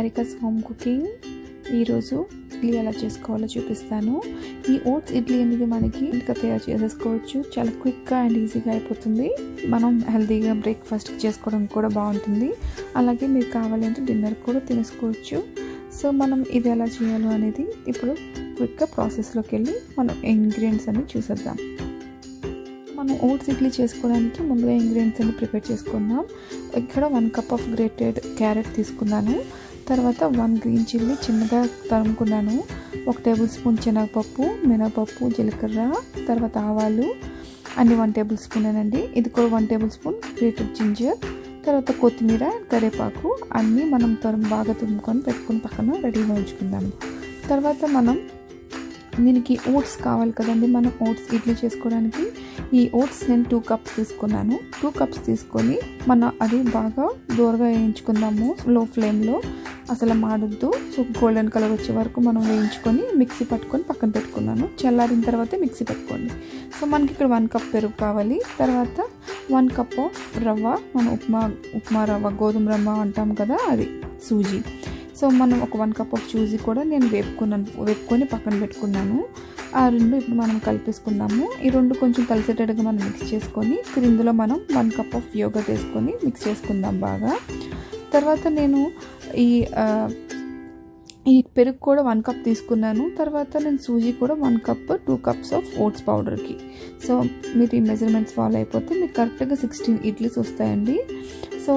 Harika's home cooking. ఈరోజు ఇడ్లీ ఎలా చేసుకోవాలో చూపిస్తాను. ఈ ఓట్స్ ఇడ్లీ అనేది మనకి ఇంట్లో తయారు చేసేసుకోవచ్చు. చాలా క్విక్గా అండ్ ఈజీగా అయిపోతుంది. మనం హెల్తీగా బ్రేక్ఫాస్ట్ చేసుకోవడం కూడా బాగుంటుంది. అలాగే మీరు కావాలంటే డిన్నర్ కూడా తినేసుకోవచ్చు. సో మనం ఇది ఎలా చేయాలో అనేది ఇప్పుడు క్విక్గా ప్రాసెస్లోకి వెళ్ళి మనం ఇంగ్రీడియంట్స్ అన్ని చూసేద్దాం. మనం ఓట్స్ ఇడ్లీ చేసుకోవడానికి ముందుగా ఇంగ్రీడియంట్స్ అన్ని ప్రిపేర్ చేసుకుందాం. ఇక్కడ 1 కప్ ఆఫ్ గ్రేటెడ్ క్యారెట్ తీసుకున్నాను. తర్వాత 1 గ్రీన్ చిల్లీ చిన్నగా తరుముకున్నాను. 1 టేబుల్ స్పూన్ శనగపప్పు, మినపప్పు, జీలకర్ర, తర్వాత ఆవాలు అన్ని 1 టేబుల్ స్పూన్ అండి. ఇది కూడా 1 టేబుల్ స్పూన్ గ్రేటెడ్ జింజర్, తర్వాత కొత్తిమీర, కరివేపాకు అన్నీ మనం బాగా తురుముకొని పెట్టుకుని పక్కన రెడీగా ఉంచుకుందాము. తర్వాత మనం దీనికి ఓట్స్ కావాలి కదండి. మనం ఓట్స్ ఇడ్లీ చేసుకోవడానికి ఈ ఓట్స్ నేను 2 కప్స్ తీసుకున్నాను. 2 కప్స్ తీసుకొని అది బాగా దూరగా వేయించుకుందాము. లో ఫ్లేమ్లో అసలు మాడొద్దు. సో గోల్డెన్ కలర్ వచ్చే వరకు మనం వేయించుకొని మిక్సీ పట్టుకొని పక్కన పెట్టుకున్నాను. చల్లారిన తర్వాత మిక్సీ పెట్టుకోండి. సో మనకి ఇక్కడ 1 కప్ పెరుగు కావాలి. తర్వాత 1 కప్ ఆఫ్ రవ్వ, మన ఉప్మా రవ్వ, గోధుమ రవ్వ అంటాం కదా, అది సూజీ. సో మనం ఒక 1 కప్ ఆఫ్ సూజీ కూడా నేను వేపుకొని పక్కన పెట్టుకున్నాను. ఆ రెండు ఇప్పుడు మనం కలిపేసుకుందాము. ఈ రెండు కొంచెం కలిసేటట్టుగా మనం మిక్స్ చేసుకొని ఇందులో మనం 1 కప్ ఆఫ్ యోగర్ట్ వేసుకొని మిక్స్ చేసుకుందాం బాగా. తర్వాత నేను ఈ పెరుగు కూడా 1 కప్ తీసుకున్నాను. తర్వాత నేను సూజీ కూడా 1 కప్ 2 కప్స్ ఆఫ్ ఓట్స్ పౌడర్కి. సో మీరు ఈ మెజర్మెంట్స్ ఫాలో అయిపోతే మీకు కరెక్ట్గా 16 ఇడ్లీస్ వస్తాయండి. సో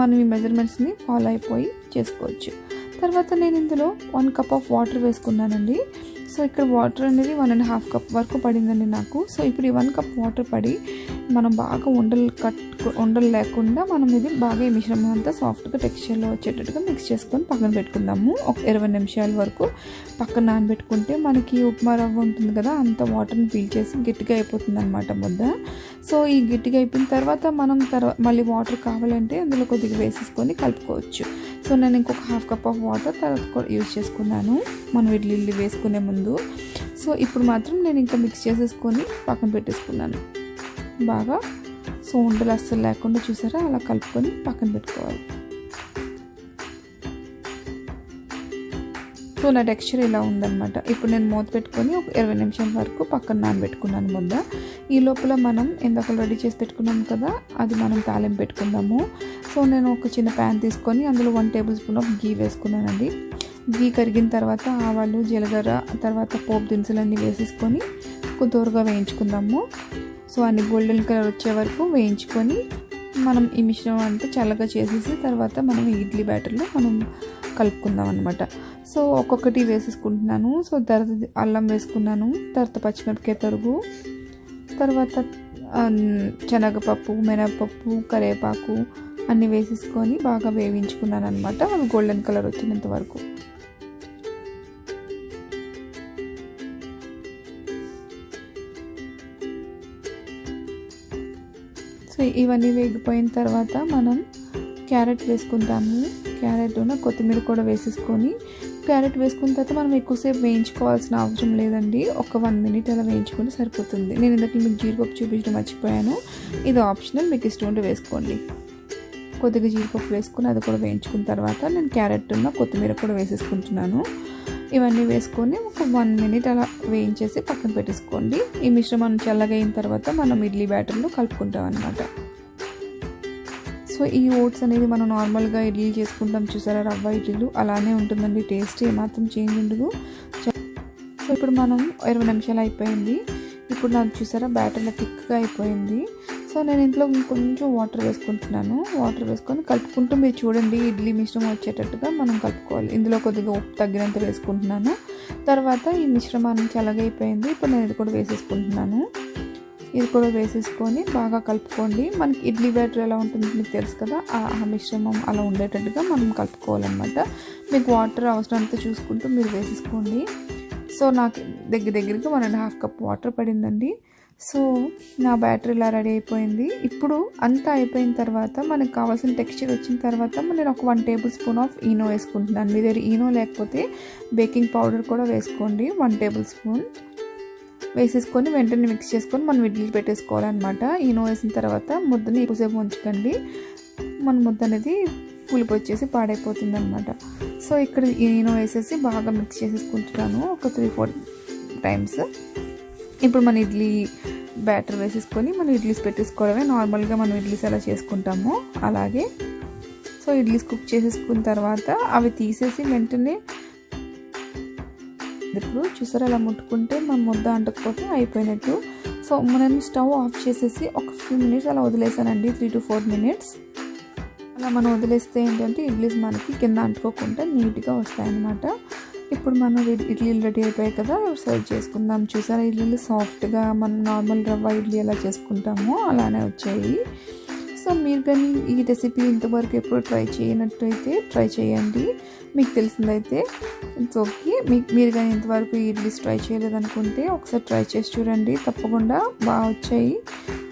మనం ఈ మెజర్మెంట్స్ని ఫాలో అయిపోయి చేసుకోవచ్చు. తర్వాత నేను ఇందులో 1 కప్ ఆఫ్ వాటర్ వేసుకున్నానండి. సో ఇక్కడ వాటర్ అనేది 1.5 కప్ వరకు పడిందండి నాకు. సో ఇప్పుడు ఈ 1 కప్ వాటర్ పడి మనం బాగా ఉండలు లేకుండా మనం ఇది బాగా ఈ మిశ్రమం అంతా సాఫ్ట్గా టెక్స్చర్లో వచ్చేటట్టుగా మిక్స్ చేసుకొని పక్కన పెట్టుకుందాము. ఒక 20 నిమిషాల వరకు పక్కన నానబెట్టుకుంటే మనకి ఉప్మా రవ్వ ఉంటుంది కదా, అంత వాటర్ని పీల్చేసి గట్టిగా అయిపోతుంది అనమాట ముద్ద. సో ఈ గట్టిగా అయిపోయిన తర్వాత మనం మళ్ళీ వాటర్ కావాలంటే అందులో కొద్దిగా వేసేసుకొని కలుపుకోవచ్చు. సో నేను ఇంకొక 1/2 కప్ ఆఫ్ వాటర్ తర్వాత కూడా యూజ్ చేసుకున్నాను మనం ఇడ్లీ వేసుకునే ముందు. సో ఇప్పుడు మాత్రం నేను ఇంకా మిక్స్ చేసేసుకొని పక్కన పెట్టేసుకున్నాను బాగా. సో ఉండలు అస్సలు లేకుండా చూసారా, అలా కలుపుకొని పక్కన పెట్టుకోవాలి. సో నా టెక్స్చర్ ఇలా ఉందన్నమాట. ఇప్పుడు నేను మూత పెట్టుకొని ఒక 20 నిమిషాల వరకు పక్కన నానబెట్టుకున్నాను ముద్ద. ఈ లోపల మనం ఇందాక రెడీ చేసి పెట్టుకున్నాం కదా, అది మనం తాలింపు పెట్టుకుందాము. సో నేను ఒక చిన్న ప్యాన్ తీసుకొని అందులో 1 టేబుల్ స్పూన్ ఆఫ్ గీ వేసుకున్నానండి. గీ కరిగిన తర్వాత ఆవాలు, జీలకర్ర, తర్వాత పోపు దినుసులన్నీ వేసేసుకొని దూరగా వేయించుకుందాము. సో అన్ని గోల్డెన్ కలర్ వచ్చే వరకు వేయించుకొని మనం ఈ మిశ్రమం అంతా చల్లగా చేసేసి తర్వాత మనం ఇడ్లీ బ్యాటర్లో మనం కలుపుకుందాం అనమాట. సో ఒక్కొక్కటి వేసేసుకుంటున్నాను. సో తర్వాత అల్లం వేసుకున్నాను, తర్వాత పచ్చిమిరపకాయ తరుగు, తర్వాత శనగపప్పు, మినపప్పు, కరివేపాకు అన్నీ వేసేసుకొని బాగా వేయించుకున్నాను అనమాట. అవి గోల్డెన్ కలర్ వచ్చినంత వరకు. సో ఇవన్నీ వేగిపోయిన తర్వాత మనం క్యారెట్ వేసుకుంటాము. క్యారెట్ కొత్తిమీర కూడా వేసేసుకొని క్యారెట్ వేసుకున్న తర్వాత మనం ఎక్కువసేపు వేయించుకోవాల్సిన అవసరం లేదండి. ఒక 1 మినిట్ అలా వేయించుకుంటే సరిపోతుంది. నేను ఇందాక మీకు జీడిపప్పు చూపించడం మర్చిపోయాను. ఇది ఆప్షనల్, మీకు ఇష్టం ఉంటే వేసుకోండి. కొద్దిగా జీడిపప్పు వేసుకొని అది కూడా వేయించుకున్న తర్వాత నేను క్యారెట్ కొత్తిమీర కూడా వేసేసుకుంటున్నాను. ఇవన్నీ వేసుకొని ఒక 1 మినిట్ అలా వేయించేసి పక్కన పెట్టేసుకోండి. ఈ మిశ్రమం చల్లగా అయిన తర్వాత మనం ఇడ్లీ బ్యాటర్లో కలుపుకుంటాం అన్నమాట. సో ఈ ఓట్స్ అనేది మనం నార్మల్గా ఇడ్లీ చేసుకుంటాం చూసారా, రవ్వ ఇడ్లీలు అలానే ఉంటుందండి. టేస్ట్ ఏమాత్రం చేంజ్ ఉండదు. సో ఇప్పుడు మనం 20 నిమిషాలు అయిపోయింది. ఇప్పుడు నాకు చూసారా బ్యాటర్లో థిక్గా అయిపోయింది. సో నేను ఇంట్లో కొంచెం వాటర్ వేసుకుంటున్నాను. వాటర్ వేసుకొని కలుపుకుంటూ మీరు చూడండి ఇడ్లీ మిశ్రమం వచ్చేటట్టుగా మనం కలుపుకోవాలి. ఇందులో కొద్దిగా ఉప్పు తగ్గినంత వేసుకుంటున్నాను. తర్వాత ఈ మిశ్రమాన్ని చల్లగా అయిపోయింది. ఇప్పుడు నేను ఇది కూడా వేసేసుకుంటున్నాను. ఇది కూడా వేసేసుకొని బాగా కలుపుకోండి. మనకి ఇడ్లీ బ్యాటర్ ఎలా ఉంటుంది మీకు తెలుసు కదా, ఆ మిశ్రమం అలా ఉండేటట్టుగా మనం కలుపుకోవాలన్నమాట. మీకు వాటర్ అవసరమంతా చూసుకుంటూ మీరు వేసేసుకోండి. సో నాకు దగ్గరికి 1.5 కప్ వాటర్ పడిందండి. సో నా బ్యాటర్ ఇలా రెడీ అయిపోయింది. ఇప్పుడు అంతా అయిపోయిన తర్వాత మనకు కావాల్సిన టెక్స్చర్ వచ్చిన తర్వాత నేను ఒక 1 టేబుల్ స్పూన్ ఆఫ్ ఈనో వేసుకుంటున్నాను. మీ దగ్గర ఈనో లేకపోతే బేకింగ్ పౌడర్ కూడా వేసుకోండి. 1 టేబుల్ స్పూన్ వేసేసుకొని వెంటనే మిక్స్ చేసుకొని మనం ఇడ్లీలు పెట్టేసుకోవాలన్నమాట. ఈనో వేసిన తర్వాత ముద్దని ఎక్కువసేపు ఉంచకండి. మన ముద్ద అనేది పులుపు వచ్చేసి పాడైపోతుంది అనమాట. సో ఇక్కడ ఈనో వేసేసి బాగా మిక్స్ చేసేసుకుంటున్నాను ఒక 3-4 టైమ్స్. ఇప్పుడు మన ఇడ్లీ బ్యాటర్ వేసేసుకొని మనం ఇడ్లీస్ పెట్టేసుకోవడమే. నార్మల్గా మనం ఇడ్లీస్ ఎలా చేసుకుంటామో అలాగే. సో ఇడ్లీస్ కుక్ చేసేసుకున్న తర్వాత అవి తీసేసి వెంటనే ఇప్పుడు చూసారా అలా ముట్టుకుంటే మనం ముద్ద అంటకపోతే అయిపోయినట్టు. సో మనం స్టవ్ ఆఫ్ చేసేసి ఒక ఫ్యూ మినిట్స్ అలా వదిలేసానండి, 3-4 మినిట్స్. అలా మనం వదిలేస్తే ఏంటంటే ఇడ్లీస్ మనకి కింద అంటుకోకుండా నీట్గా వస్తాయన్నమాట. ఇప్పుడు మనం ఇడ్లీలు రెడీ అయిపోయాయి కదా, సర్వ్ చేసుకుందాం. చూసారా ఇడ్లీలు సాఫ్ట్గా మనం నార్మల్ రవ్వ ఇడ్లీ ఎలా చేసుకుంటామో అలానే వచ్చాయి. సో మీరు కానీ ఈ రెసిపీ ఇంతవరకు ఎప్పుడు ట్రై చేయనట్టయితే ట్రై చేయండి. మీకు తెలిసిందైతే ఇట్స్ ఓకే. మీరు కానీ ఇంతవరకు ఇడ్లీస్ ట్రై చేయలేదనుకుంటే ఒకసారి ట్రై చేసి చూడండి, తప్పకుండా బాగా వచ్చాయి.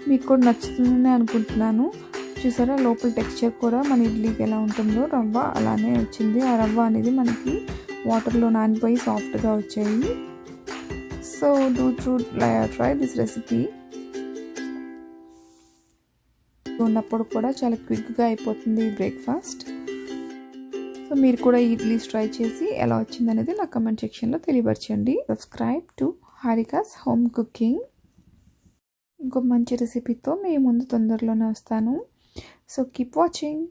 మీకు కూడా నచ్చుతుందని అనుకుంటున్నాను. చూసారా లోపల టెక్స్చర్ కూడా మన ఇడ్లీకి ఎలా ఉంటుందో రవ్వ అలానే వచ్చింది. ఆ రవ్వ అనేది మనకి వాటర్లో నానిపోయి సాఫ్ట్గా వచ్చాయి. So try this recipe. ఉన్నప్పుడు కూడా చాలా క్విక్గా అయిపోతుంది ఈ బ్రేక్ఫాస్ట్. సో మీరు కూడా ఇడ్లీస్ ట్రై చేసి ఎలా వచ్చిందనేది నా కమెంట్ సెక్షన్లో తెలియపరచండి. Subscribe to Harika's home cooking. ఇంకో మంచి రెసిపీతో మీ ముందు తొందరలోనే వస్తాను. So keep watching.